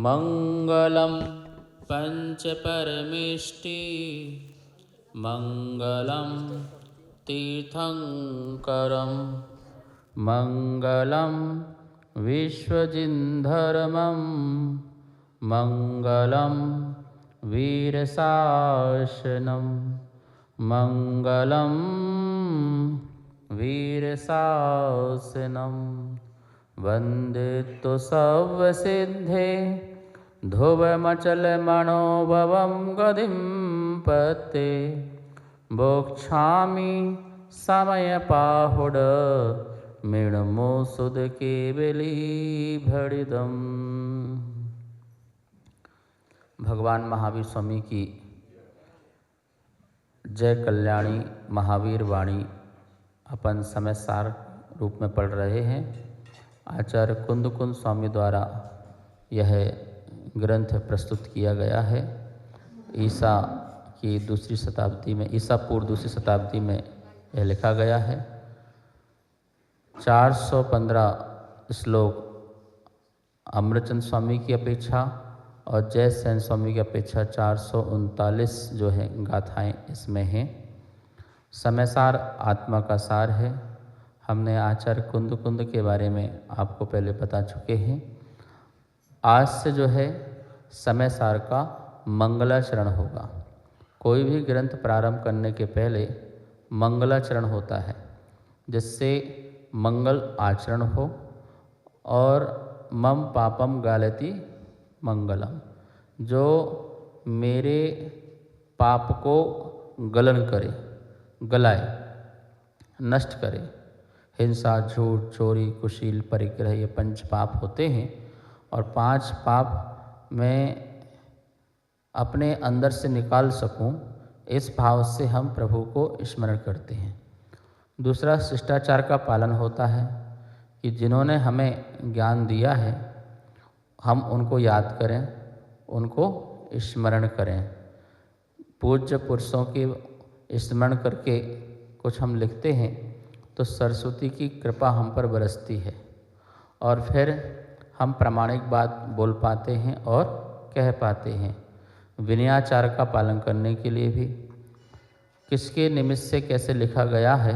मङ्गलं पंचपरमेष्टि मङ्गलं तीर्थंकरं मङ्गलं विश्वजिन्धर्मं मङ्गलं वीरशासनं मङ्गलं वीरशासनं वन्दे तु सर्वसिद्धे ध्रुवमचलमनोभवं गतिं पते बोक्षामि समयपाहुड मृण्मोऽसुधकेवलीभृदम्। भगवान महावीर स्वामी की जय कल्याणी महावीर वाणी अपन समय सार रूप में पढ़ रहे हैं। आचार्य कुंद स्वामी द्वारा यह ग्रंथ प्रस्तुत किया गया है। ईसा की दूसरी शताब्दी में, ईसा पूर्व दूसरी शताब्दी में यह लिखा गया है। 415 श्लोक अमृतचंद स्वामी की अपेक्षा और जय सेन स्वामी की अपेक्षा 439 जो है गाथाएं इसमें हैं। समय सार आत्मा का सार है। हमने आचार्य कुंद के बारे में आपको पहले बता चुके हैं। आज से जो है समय सार का मंगलाचरण होगा। कोई भी ग्रंथ प्रारंभ करने के पहले मंगलाचरण होता है, जिससे मंगल आचरण हो और मम पापम गालति मंगलम, जो मेरे पाप को गलन करे, गलाए, नष्ट करे। हिंसा, झूठ, चोरी, कुशील, परिग्रह ये 5 पाप होते हैं और 5 पाप मैं अपने अंदर से निकाल सकूं, इस भाव से हम प्रभु को स्मरण करते हैं। दूसरा, शिष्टाचार का पालन होता है कि जिन्होंने हमें ज्ञान दिया है हम उनको याद करें, उनको स्मरण करें। पूज्य पुरुषों के स्मरण करके कुछ हम लिखते हैं तो सरस्वती की कृपा हम पर बरसती है और फिर हम प्रामाणिक बात बोल पाते हैं और कह पाते हैं। विनयाचार का पालन करने के लिए भी किसके निमित्त से कैसे लिखा गया है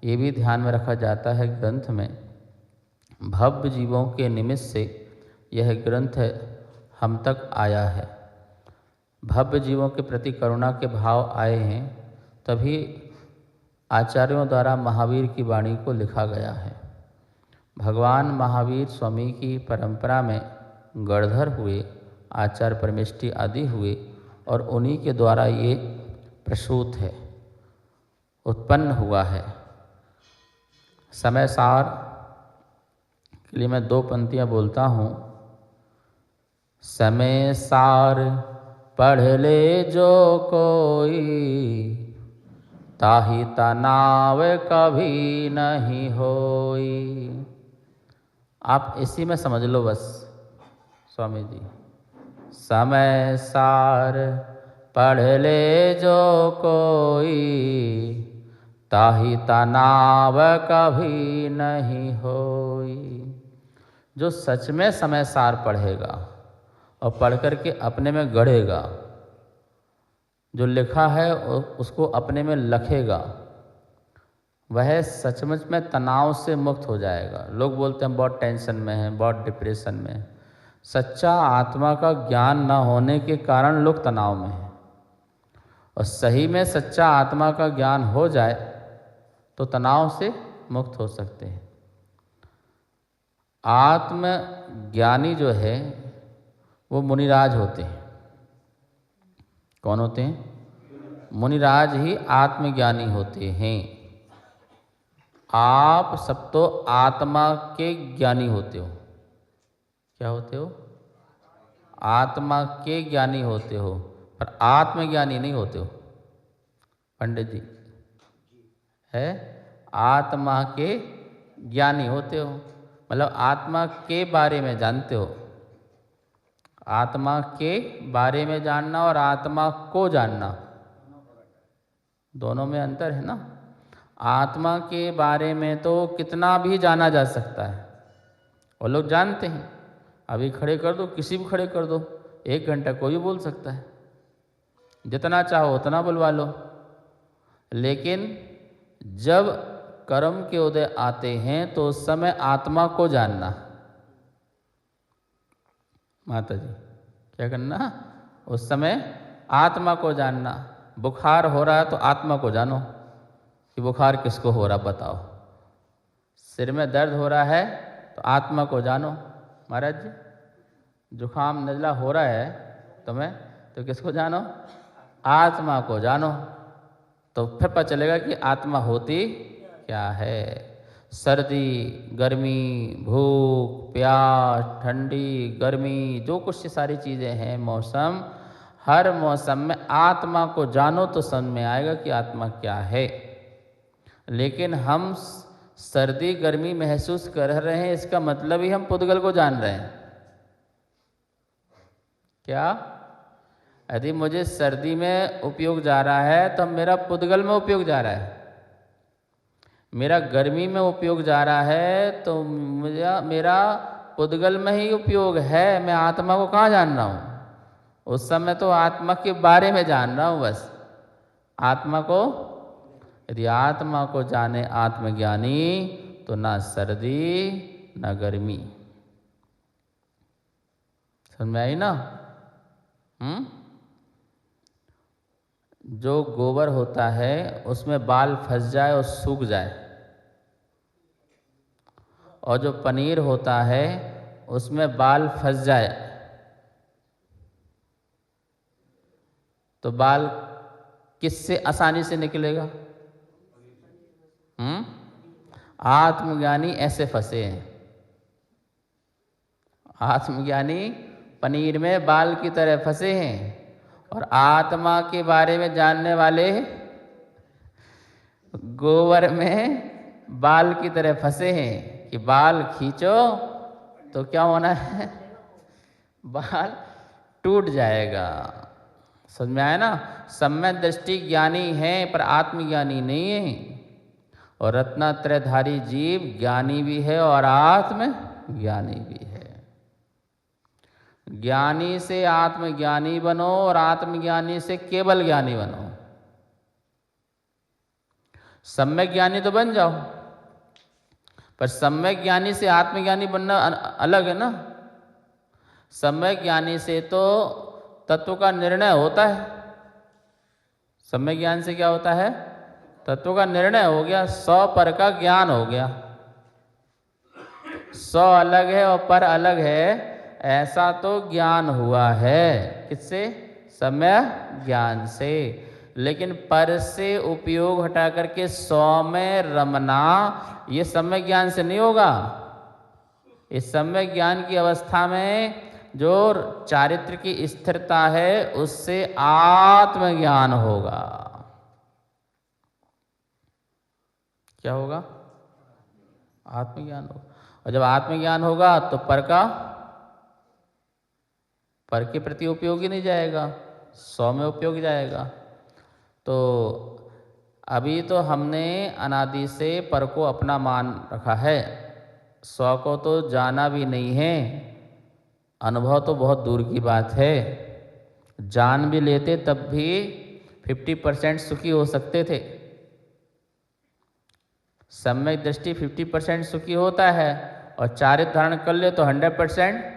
ये भी ध्यान में रखा जाता है ग्रंथ में। भव्य जीवों के निमित्त से यह ग्रंथ हम तक आया है। भव्य जीवों के प्रति करुणा के भाव आए हैं, तभी आचार्यों द्वारा महावीर की वाणी को लिखा गया है। भगवान महावीर स्वामी की परंपरा में गणधर हुए, आचार्य परमेष्टि आदि हुए और उन्हीं के द्वारा ये प्रसूत है, उत्पन्न हुआ है। समय सार के लिए मैं 2 पंक्तियाँ बोलता हूँ। समय सार पढ़ ले जो कोई, ताहि तनाव कभी नहीं होई। आप इसी में समझ लो बस स्वामी जी। समय सार पढ़ ले जो कोई, ताहि तनाव कभी नहीं होई। जो सच में समय सार पढ़ेगा और पढ़ कर के अपने में गढ़ेगा, जो लिखा है उसको अपने में लखेगा, वह सचमुच में तनाव से मुक्त हो जाएगा। लोग बोलते हैं बहुत टेंशन में है, बहुत डिप्रेशन में है। सच्चा आत्मा का ज्ञान न होने के कारण लोग तनाव में हैं, और सही में सच्चा आत्मा का ज्ञान हो जाए तो तनाव से मुक्त हो सकते हैं। आत्मज्ञानी जो है वो मुनिराज होते हैं। कौन होते हैं? मुनिराज ही आत्मज्ञानी होते हैं। आप सब तो आत्मा के ज्ञानी होते हो। क्या होते हो? आत्मा के ज्ञानी होते हो, पर आत्मज्ञानी नहीं होते हो। पंडित जी है, आत्मा के ज्ञानी होते हो, मतलब आत्मा के बारे में जानते हो। आत्मा के बारे में जानना और आत्मा को जानना, दोनों में अंतर है ना। आत्मा के बारे में तो कितना भी जाना जा सकता है और लोग जानते हैं, अभी खड़े कर दो, किसी भी खड़े कर दो, 1 घंटा कोई भी बोल सकता है, जितना चाहो उतना बुलवा लो। लेकिन जब कर्म के उदय आते हैं तो उस समय आत्मा को जानना। माता जी क्या करना? उस समय आत्मा को जानना। बुखार हो रहा है तो आत्मा को जानो कि बुखार किसको हो रहा बताओ। सिर में दर्द हो रहा है तो आत्मा को जानो। महाराज जी जुखाम नज़ला हो रहा है तुम्हें तो किसको जानो? आत्मा को जानो। तो फिर पता चलेगा कि आत्मा होती क्या है। सर्दी, गर्मी, भूख, प्यास, ठंडी, गर्मी, जो कुछ सारी चीज़ें हैं, मौसम, हर मौसम में आत्मा को जानो तो समझ में आएगा कि आत्मा क्या है। लेकिन हम सर्दी गर्मी महसूस कर रहे हैं, इसका मतलब ही हम पुद्गल को जान रहे हैं क्या? यदि मुझे सर्दी में उपयोग जा रहा है तो मेरा पुद्गल में उपयोग जा रहा है। मेरा गर्मी में उपयोग जा रहा है तो मेरा पुद्गल में ही उपयोग है। मैं आत्मा को कहाँ जान रहा हूँ? उस समय तो आत्मा के बारे में जान रहा हूँ बस। आत्मा को यदि आत्मा को जाने आत्मज्ञानी तो ना सर्दी ना गर्मी। समझ में आई ना? जो गोबर होता है उसमें बाल फंस जाए और सूख जाए, और जो पनीर होता है उसमें बाल फंस जाए तो बाल किससे आसानी से निकलेगा? आत्मज्ञानी ऐसे फंसे हैं। आत्मज्ञानी पनीर में बाल की तरह फंसे हैं और आत्मा के बारे में जानने वाले गोबर में बाल की तरह फंसे हैं कि बाल खींचो तो क्या होना है? बाल टूट जाएगा। समझ में आया ना? सम्यक दृष्टि ज्ञानी है पर आत्मज्ञानी नहीं है। और रत्नात्रयधारी जीव ज्ञानी भी है और आत्म ज्ञानी भी है। ज्ञानी से आत्मज्ञानी बनो और आत्मज्ञानी से केवल ज्ञानी बनो। सम्यक ज्ञानी तो बन जाओ, पर सम्यक ज्ञानी से आत्मज्ञानी बनना अलग है ना। सम्यक ज्ञानी से तो तत्व का निर्णय होता है। सम्यक ज्ञान से क्या होता है? तत्व का निर्णय हो गया, 100 पर का ज्ञान हो गया। 100 अलग है और पर अलग है, ऐसा तो ज्ञान हुआ है। किससे? सम्यक ज्ञान से। लेकिन पर से उपयोग हटा करके 100 में रमना, ये सम्यक ज्ञान से नहीं होगा। इस सम्यक ज्ञान की अवस्था में जो चारित्र की स्थिरता है उससे आत्मज्ञान होगा। क्या होगा? आत्मज्ञान होगा। और जब आत्मज्ञान होगा तो पर के प्रति उपयोग ही नहीं जाएगा, 100 में उपयोग जाएगा। तो अभी तो हमने अनादि से पर को अपना मान रखा है, 100 को तो जाना भी नहीं है। अनुभव तो बहुत दूर की बात है। जान भी लेते तब भी 50% सुखी हो सकते थे। सम्यक दृष्टि 50% सुखी होता है और चारित्र धारण कर ले तो 100%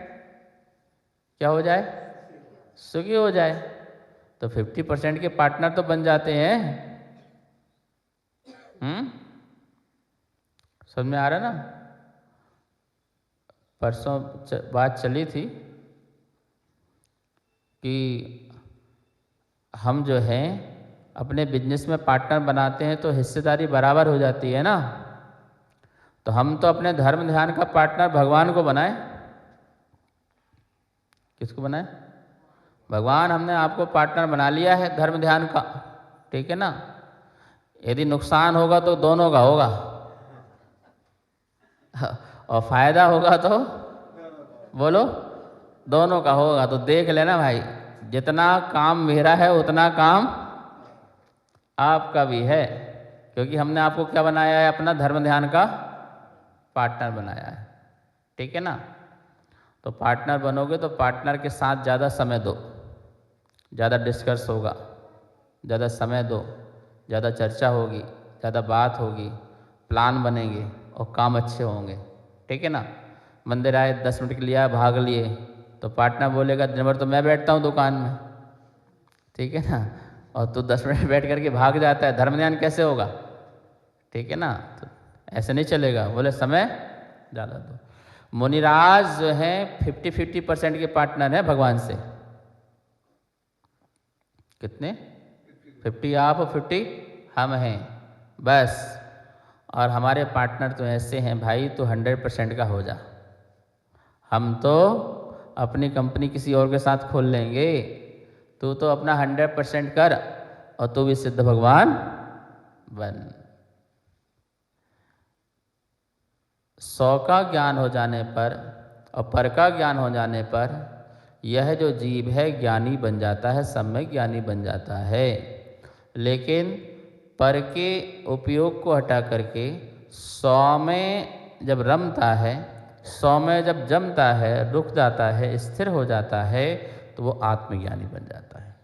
क्या हो जाए? सुखी हो जाए। तो 50% के पार्टनर तो बन जाते हैं। समझ में आ रहा है ना? परसों बात चली थी कि हम जो हैं अपने बिजनेस में पार्टनर बनाते हैं तो हिस्सेदारी बराबर हो जाती है ना। तो हम तो अपने धर्म ध्यान का पार्टनर भगवान को बनाए। किसको बनाए? भगवान हमने आपको पार्टनर बना लिया है धर्म ध्यान का, ठीक है ना। यदि नुकसान होगा तो दोनों का होगा और फायदा होगा तो बोलो दोनों का होगा। तो देख लेना भाई, जितना काम मेरा है उतना काम आपका भी है, क्योंकि हमने आपको क्या बनाया है? अपना धर्म ध्यान का पार्टनर बनाया है, ठीक है ना। तो पार्टनर बनोगे तो पार्टनर के साथ ज़्यादा समय दो, ज़्यादा डिस्कस होगा, ज़्यादा समय दो, ज़्यादा चर्चा होगी, ज़्यादा बात होगी, प्लान बनेंगे और काम अच्छे होंगे। ठीक है ना। मंदिर आए 10 मिनट के लिए आए, भाग लिए, तो पार्टनर बोलेगा दिन भर तो मैं बैठता हूँ दुकान में, ठीक है ना, और तू 10 मिनट बैठ करके भाग जाता है, धर्म ध्यान कैसे होगा? ठीक है ना। तो ऐसे नहीं चलेगा, बोले समय ज़्यादा दो। मुनिराज जो है 50-50% के पार्टनर है भगवान से। कितने? 50 आप और 50 हम हैं बस। और हमारे पार्टनर तो ऐसे हैं भाई, तो 100% का हो जा। हम तो अपनी कंपनी किसी और के साथ खोल लेंगे, तू तो अपना 100% कर और तू भी सिद्ध भगवान बन। 100 का ज्ञान हो जाने पर और पर का ज्ञान हो जाने पर यह जो जीव है ज्ञानी बन जाता है, सम्यक ज्ञानी बन जाता है। लेकिन पर के उपयोग को हटा करके 100 में जब रमता है, 100 में जब जमता है, रुक जाता है, स्थिर हो जाता है, तो वो आत्मज्ञानी बन जाता है।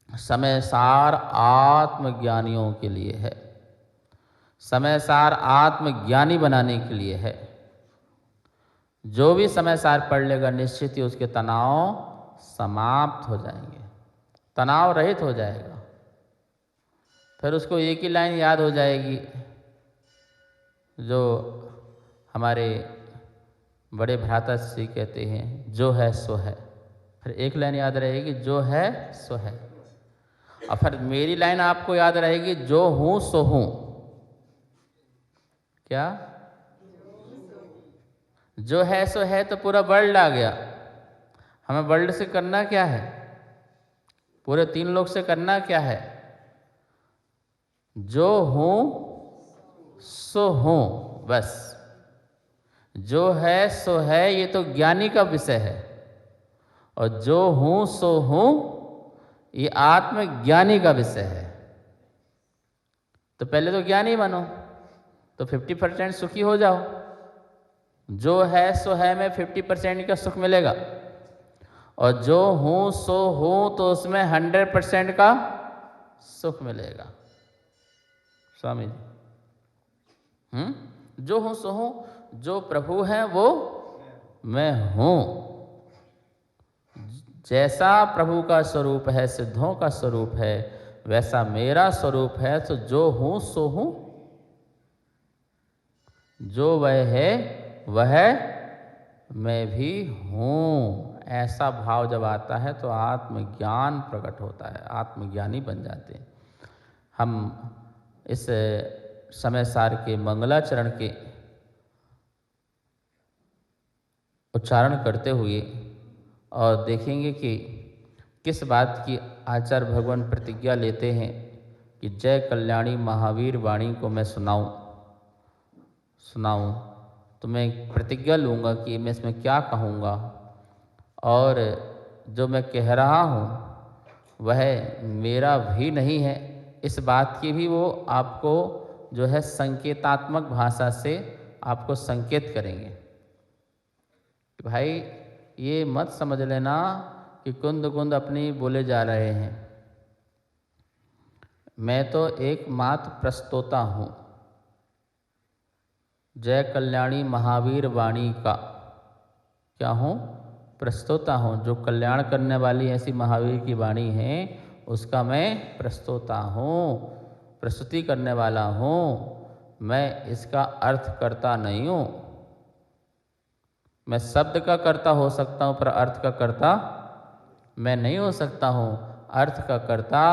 समय सार आत्मज्ञानियों के लिए है, समय सार आत्मज्ञानी बनाने के लिए है। जो भी समय सार पढ़ लेगा निश्चित ही उसके तनाव समाप्त हो जाएंगे, तनाव रहित हो जाएगा। फिर उसको एक ही लाइन याद हो जाएगी जो हमारे बड़े भ्राता श्री कहते हैं, जो है सो है। फिर एक लाइन याद रहेगी, जो है सो है। और फिर मेरी लाइन आपको याद रहेगी, जो हूँ सो हूँ। क्या? जो है सो है तो पूरा वर्ल्ड आ गया। हमें वर्ल्ड से करना क्या है? पूरे 3 लोग से करना क्या है? जो हूँ सो हूँ बस। जो है सो है ये तो ज्ञानी का विषय है, और जो हूँ सो हूँ ये आत्मज्ञानी का विषय है। तो पहले तो ज्ञानी बनो, तो 50% सुखी हो जाओ। जो है सो है में 50% का सुख मिलेगा, और जो हूँ सो हूँ तो उसमें 100% का सुख मिलेगा। स्वामी जी, जो हूँ सो हूँ, जो प्रभु है वो मैं हूँ। जैसा प्रभु का स्वरूप है, सिद्धों का स्वरूप है, वैसा मेरा स्वरूप है। तो जो हूँ सो हूँ, जो वह है वह मैं भी हूँ। ऐसा भाव जब आता है तो आत्मज्ञान प्रकट होता है, आत्मज्ञानी बन जाते हैं हम। इस समय सार के मंगलाचरण के उच्चारण करते हुए और देखेंगे कि किस बात की आचार्य भगवान प्रतिज्ञा लेते हैं कि जय कल्याणी महावीर वाणी को मैं सुनाऊं। तो मैं प्रतिज्ञा लूँगा कि मैं इसमें क्या कहूँगा, और जो मैं कह रहा हूँ वह मेरा भी नहीं है। इस बात की भी वो आपको जो है संकेतात्मक भाषा से आपको संकेत करेंगे कि भाई ये मत समझ लेना कि कुंद कुंद अपनी बोले जा रहे हैं। मैं तो एकमात्र प्रस्तोता हूँ, जय कल्याणी महावीर वाणी का क्या हूँ? प्रस्तोता हूँ। जो कल्याण करने वाली ऐसी महावीर की वाणी है उसका मैं प्रस्तोता हूँ, प्रस्तुति करने वाला हूँ। मैं इसका अर्थ करता नहीं हूँ। मैं शब्द का कर्ता हो सकता हूँ पर अर्थ का कर्ता मैं नहीं हो सकता हूँ। अर्थ का कर्ता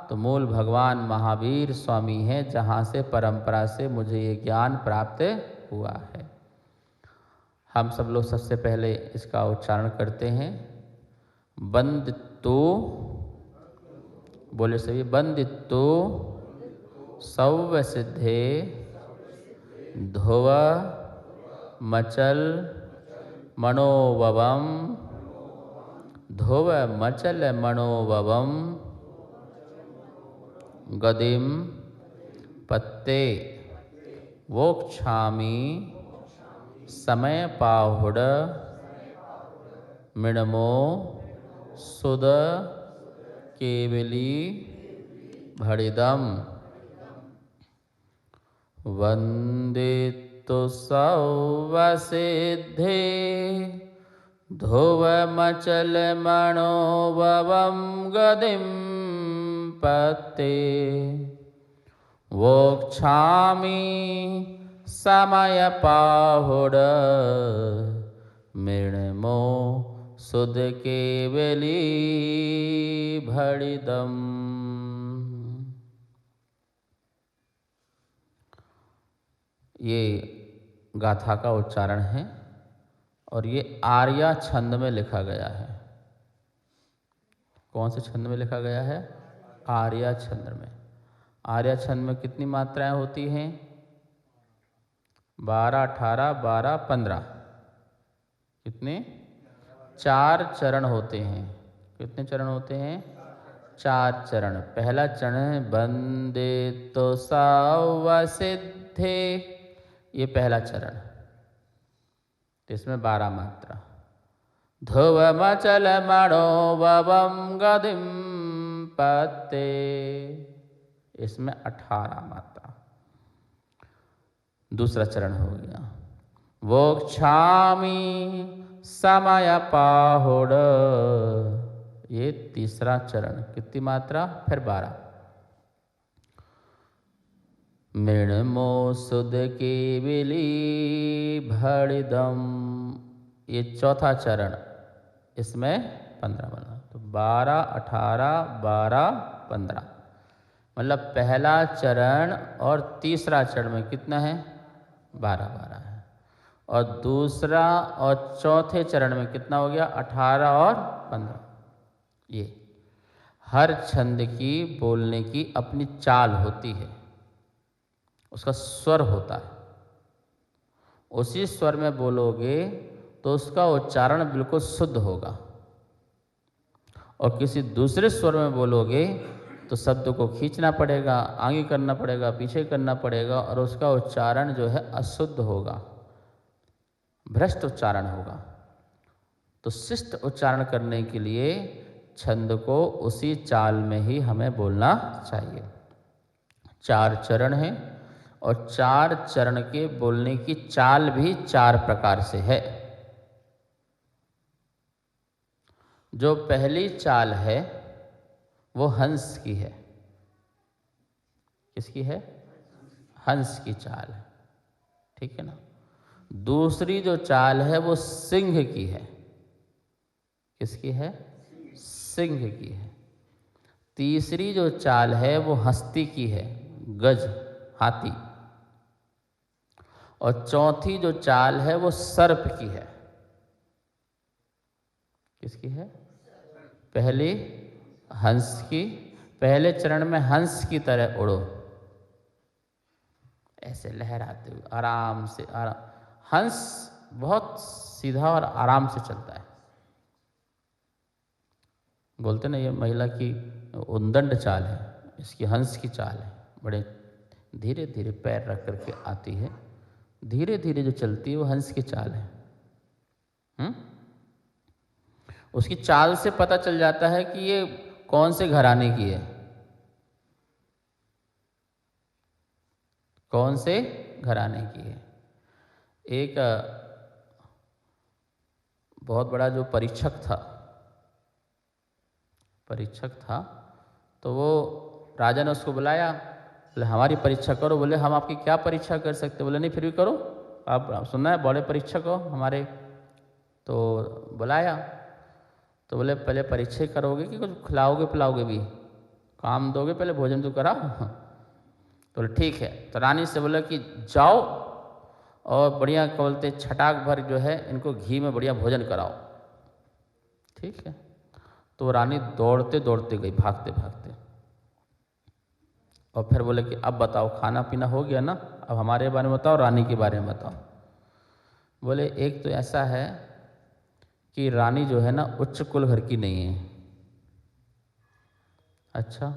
तो मूल भगवान महावीर स्वामी हैं, जहाँ से परंपरा से मुझे ये ज्ञान प्राप्त हुआ है। हम सब लोग सबसे पहले इसका उच्चारण करते हैं। बंदित्तो, बोले सभी, बंदित्तो सौव सिद्धे ध्रुव मचल मनोवम, ध्रुव मचल मनोवम गदिम पत्ते वोक्षामि समय पाहुड़ मृणमो सुद केवली भड़िदम वंदे तो सौवसिद्धे ध्रुवमचल मनोभवं गतिं पत्ते वोक्षामि समयपाहुड मृण्मो सुद केवली भड़िदम। ये गाथा का उच्चारण है और ये आर्या छंद में लिखा गया है। कौन से छंद में लिखा गया है? आर्या छंद में। आर्या छंद में कितनी मात्राएं होती हैं? 12, 18, 12, 15। कितने? 4 चरण होते हैं। कितने चरण होते हैं? 4 चरण। पहला चरण है वंदे तो सौवसिद्धे, ये पहला चरण। तो इसमें 12 मात्रा। ध्रुवमचल मनोभवं गतिं पत्ते, इसमें 18 मात्रा। दूसरा चरण हो गया वोक्षामि समयपाहुड, ये तीसरा चरण। कितनी मात्रा? फिर 12। मृण्मो सुद केवली भड़िदम, ये चौथा चरण। इसमें 15 बना। तो 12, 18, 12, 15, मतलब पहला चरण और तीसरा चरण में कितना है? 12 12 है। और दूसरा और चौथे चरण में कितना हो गया? 18 और 15। ये हर छंद की बोलने की अपनी चाल होती है, उसका स्वर होता है। उसी स्वर में बोलोगे तो उसका उच्चारण बिल्कुल शुद्ध होगा, और किसी दूसरे स्वर में बोलोगे तो शब्द को खींचना पड़ेगा, आगे करना पड़ेगा, पीछे करना पड़ेगा, और उसका उच्चारण जो है अशुद्ध होगा, भ्रष्ट उच्चारण होगा। तो शिष्ट उच्चारण करने के लिए छंद को उसी चाल में ही हमें बोलना चाहिए। 4 चरण हैं और 4 चरण के बोलने की चाल भी 4 प्रकार से है। जो पहली चाल है वो हंस की है। किसकी है? हंस की चाल है, ठीक है ना। दूसरी जो चाल है वो सिंह की है। किसकी है? सिंह की है। तीसरी जो चाल है वो हस्ती की है, गज, हाथी। और चौथी जो चाल है वो सर्प की है। किसकी है? पहली हंस की। पहले चरण में हंस की तरह उड़ो, ऐसे लहराते हुए आराम से। हंस बहुत सीधा और आराम से चलता है। बोलते ना ये महिला की उद्दंड चाल है, इसकी हंस की चाल है। बड़े धीरे धीरे पैर रख करके आती है, धीरे धीरे जो चलती है वो हंस की चाल है। उसकी चाल से पता चल जाता है कि ये कौन से घराने की है, कौन से घराने की है। एक बहुत बड़ा जो परीक्षक था, तो वो राजा ने उसको बुलाया, बोले हमारी परीक्षा करो। बोले हम आपकी क्या परीक्षा कर सकते? बोले नहीं फिर भी करो, आप सुनना है बड़े परीक्षक हो हमारे। तो बुलाया, तो बोले पहले परीक्षा करोगे कि कुछ खिलाओगे पिलाओगे भी, काम दोगे, पहले भोजन तो कराओ। तो बोले ठीक है। तो रानी से बोला कि जाओ और बढ़िया क्या बोलते छटाक भर जो है इनको घी में बढ़िया भोजन कराओ। ठीक है। तो रानी दौड़ते दौड़ते गई, भागते भागते। और फिर बोले कि अब बताओ खाना पीना हो गया ना, अब हमारे बारे में बताओ, रानी के बारे में बताओ। बोले एक तो ऐसा है कि रानी जो है ना उच्च कुल घर की नहीं है। अच्छा,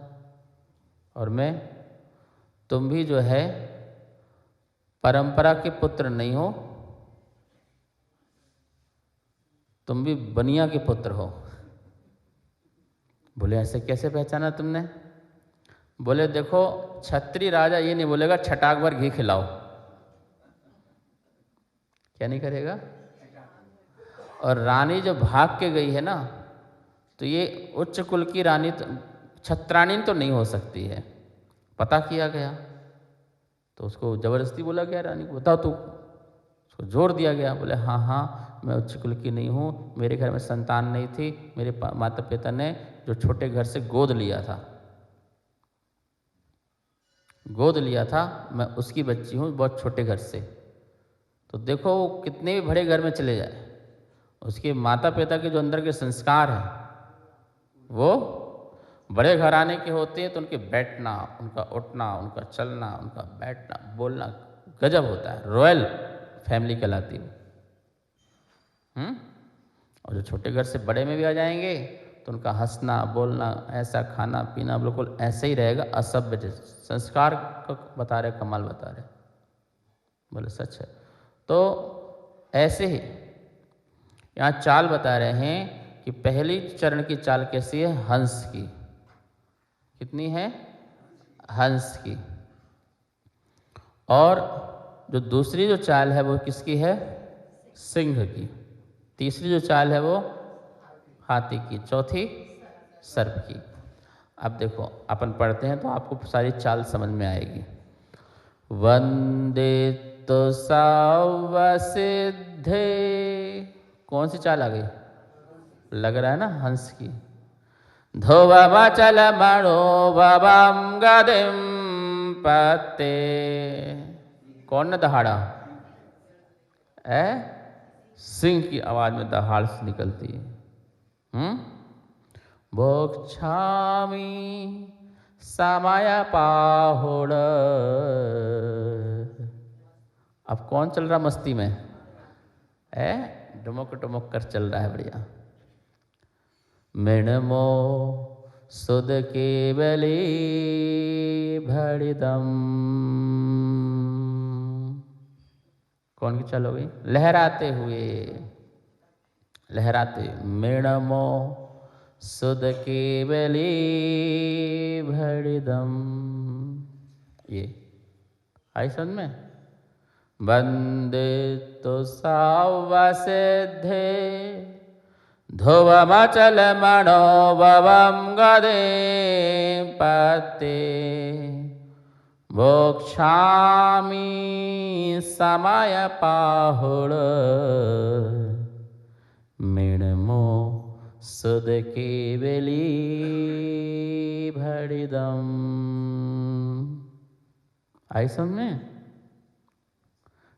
और तुम भी जो है परंपरा के पुत्र नहीं हो। तुम भी बनिया के पुत्र हो। बोले ऐसे कैसे पहचाना तुमने? बोले देखो, छत्री राजा ये नहीं बोलेगा छटाक भर घी खिलाओ। क्या नहीं करेगा? और रानी जो भाग के गई है ना, तो ये उच्च कुल की रानी तो, छत्राणी तो नहीं हो सकती है। पता किया गया तो उसको जबरदस्ती बोला गया रानी को, बताओ तू। उसको जोर दिया गया, बोले हाँ हाँ मैं उच्च कुल की नहीं हूँ, मेरे घर में संतान नहीं थी, मेरे माता पिता ने जो छोटे घर से गोद लिया था, मैं उसकी बच्ची हूँ, बहुत छोटे घर से। तो देखो वो कितने भी बड़े घर में चले जाए, उसके माता पिता के जो अंदर के संस्कार हैं वो बड़े घराने के होते हैं, तो उनके बैठना, उनका उठना, उनका चलना, उनका बैठना, बोलना गजब होता है, रॉयल फैमिली कहलाती है। और जो छोटे घर से बड़े में भी आ जाएंगे तो उनका हंसना बोलना, ऐसा खाना पीना बिल्कुल ऐसे ही रहेगा, असभ्य जैसे। संस्कार को बता रहे, कमाल बता रहे, बोले सच है। तो ऐसे ही यहाँ चाल बता रहे हैं कि पहली चरण की चाल कैसी है? हंस की। कितनी है? हंस की। और जो दूसरी जो चाल है वो किसकी है? सिंह की। तीसरी जो चाल है वो हाथी की। चौथी सर्प की। अब देखो अपन पढ़ते हैं तो आपको सारी चाल समझ में आएगी। वंदे तो सावसिद्धे, कौन सी चाल आ गई? लग रहा है ना हंस की। धोवचल मणो भवम गदिम पते, कौन ने दहाड़ा? सिंह की आवाज में दहाड़ से निकलती है। बोक्षामी समय पाहुड़। अब कौन चल रहा मस्ती में? डुमक डुमक कर चल रहा है, बढ़िया। मृणमो सुद केवली भड़िदम, कौन की चाल हो गई? लहराते हुए, लहराते। मृणमो सुद केवली भड़िदम, ये आई समझ में? वंदे तो सावसिद्धे ध्रुवमचल मनोभवम गदे पते, मोक्षामि समय पाहुड़ मृणमो सुद केवली भड़िदम। आई समझ में?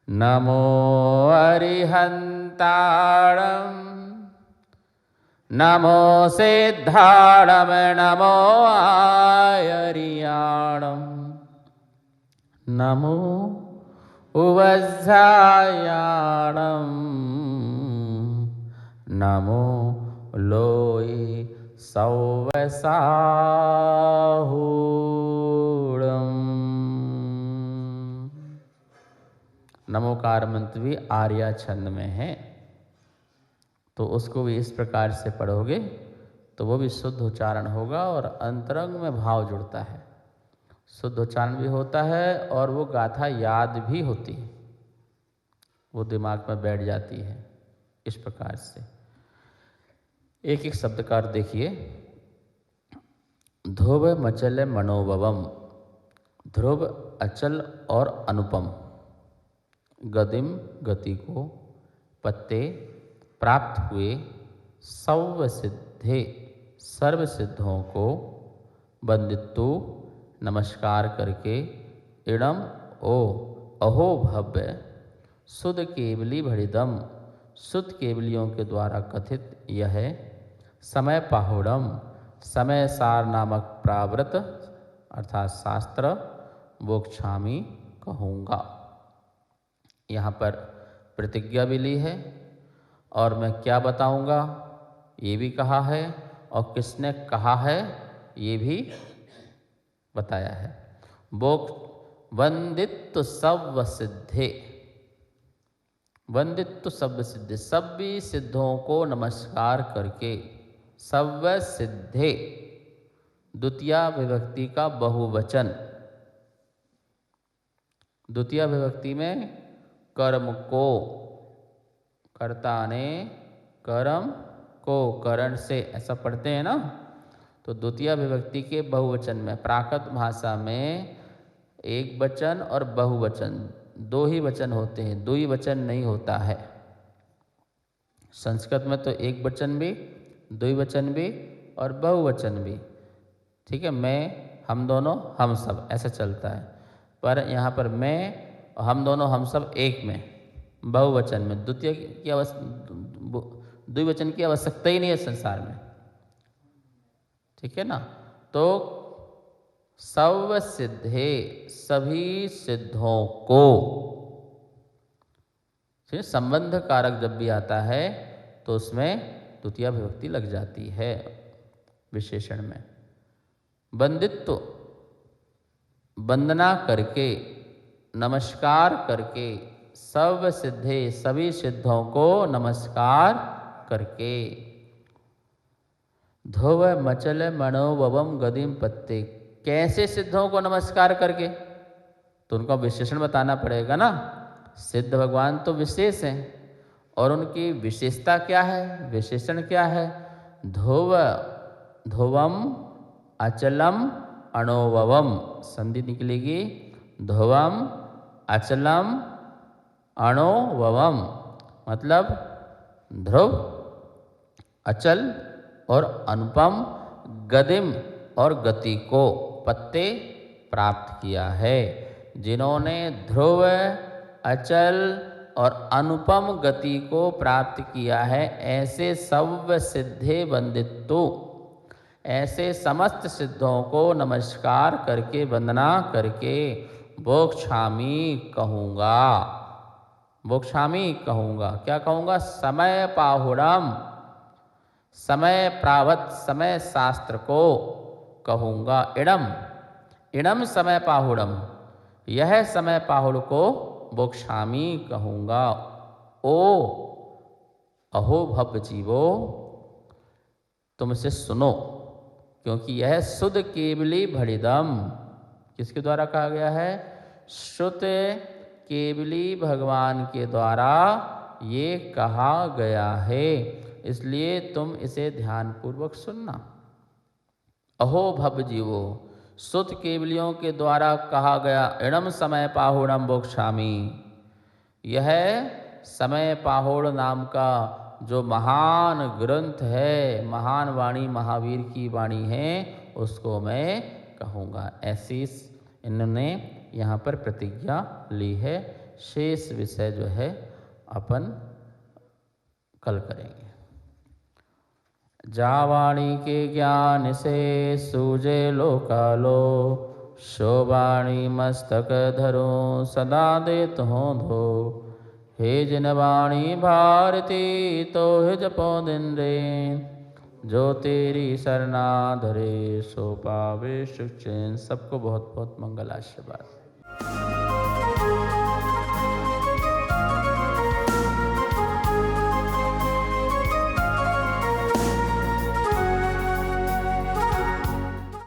नमो अरिहंताणम, नमो सिद्धाणम, नमो आयरियाणम, नमो उवज्जायाणम, नमो लोये सौवसाहूणम। नमोकार मंत्र भी आर्या छंद में है, तो उसको भी इस प्रकार से पढ़ोगे तो वो भी शुद्ध उच्चारण होगा और अंतरंग में भाव जुड़ता है, शुद्ध उच्चारण भी होता है और वो गाथा याद भी होती है, वो दिमाग में बैठ जाती है। इस प्रकार से एक एक शब्द का अर्थ देखिए। ध्रुव मचल मनोभवम, ध्रुव अचल और अनुपम, गदिम गति को, पत्ते प्राप्त हुए, सौवसिद्धे सर्व सिद्धों को, वंदितु नमस्कार करके, इडम ओ अहो भव्य, सुध केवली भड़िदम शुद्ध केवलियों के द्वारा कथित यह समय पाहुड़म समय सार नामक प्रावृत अर्थात शास्त्र बोक्षामी कहूँगा। यहाँ पर प्रतिज्ञा भी ली है और मैं क्या बताऊँगा ये भी कहा है और किसने कहा है ये भी बताया है। वंदित सव सिद्धे, वंदित्व सव्य सिद्धि, सभी सिद्धों को नमस्कार करके, सव्य सिद्धे द्वितीया विभक्ति का बहुवचन, द्वितीया विभक्ति में कर्म को, कर्ता ने कर्म को करण से ऐसा पढ़ते हैं ना, तो द्वितीया विभक्ति के बहुवचन में प्राकृत भाषा में एक वचन और बहुवचन दो ही वचन होते हैं, द्विवचन नहीं होता है। संस्कृत में तो एक वचन भी, द्विवचन भी और बहुवचन भी, ठीक है, मैं, हम दोनों, हम सब ऐसा चलता है। पर यहाँ पर मैं और हम दोनों, हम सब एक में, बहुवचन में, द्विवचन की आवश्यकता ही नहीं है संसार में, ठीक है ना। तो सव सिद्धे, सभी सिद्धों को, संबंध कारक जब भी आता है तो उसमें द्वितीया विभक्ति लग जाती है विशेषण में। वंदित्व, वंदना करके, नमस्कार करके, सव सिद्धे, सभी सिद्धों को नमस्कार करके। ध्रुव मचल मनोभवम गदिम पत्ते, कैसे सिद्धों को नमस्कार करके, तो उनका विशेषण बताना पड़ेगा ना। सिद्ध भगवान तो विशेष हैं और उनकी विशेषता क्या है, विशेषण क्या है। ध्रुव, ध्रुवम अचलम अणोवम, संधि निकलेगी, ध्रुवम अचलम अणोवम, मतलब ध्रुव, अचल और अनुपम, गदिम और गति को, पत्ते प्राप्त किया है। जिन्होंने ध्रुव, अचल और अनुपम गति को प्राप्त किया है, ऐसे सव्य सिद्धे वंदित्व, ऐसे समस्त सिद्धों को नमस्कार करके, वंदना करके बोक्षामी कहूँगा, बोक्षामी कहूँगा। क्या कहूँगा, समय पाहुड़म, समय प्रावत, समय शास्त्र को कहूँगा। इडम, इडम समय पाहुड़म, यह समय पाहुड़ को बोक्षामी कहूँगा। ओ अहो भव जीवो, तुम इसे सुनो, क्योंकि यह शुद्ध केवली भड़िदम, किसके द्वारा कहा गया है, शुद्ध केवली भगवान के द्वारा ये कहा गया है, इसलिए तुम इसे ध्यानपूर्वक सुनना। अहो भव जीवो, शुद्ध केवलियों के द्वारा कहा गया इणम समय पाहुणम बोक्षामी, यह समय पाहुड़ नाम का जो महान ग्रंथ है, महान वाणी महावीर की वाणी है, उसको मैं कहूँगा। ऐसी इन्होंने यहाँ पर प्रतिज्ञा ली है। शेष विषय जो है अपन कल करेंगे। जावाणी के ज्ञान से सूझे लोकालो, शोवाणी मस्तक धरो सदा देत हो धो। हे जिन वाणी भारती तो हे जपो दिन रे, जो तेरी शरणा धरे सो पावे सुख चैन। सबको बहुत बहुत मंगल आशीर्वाद।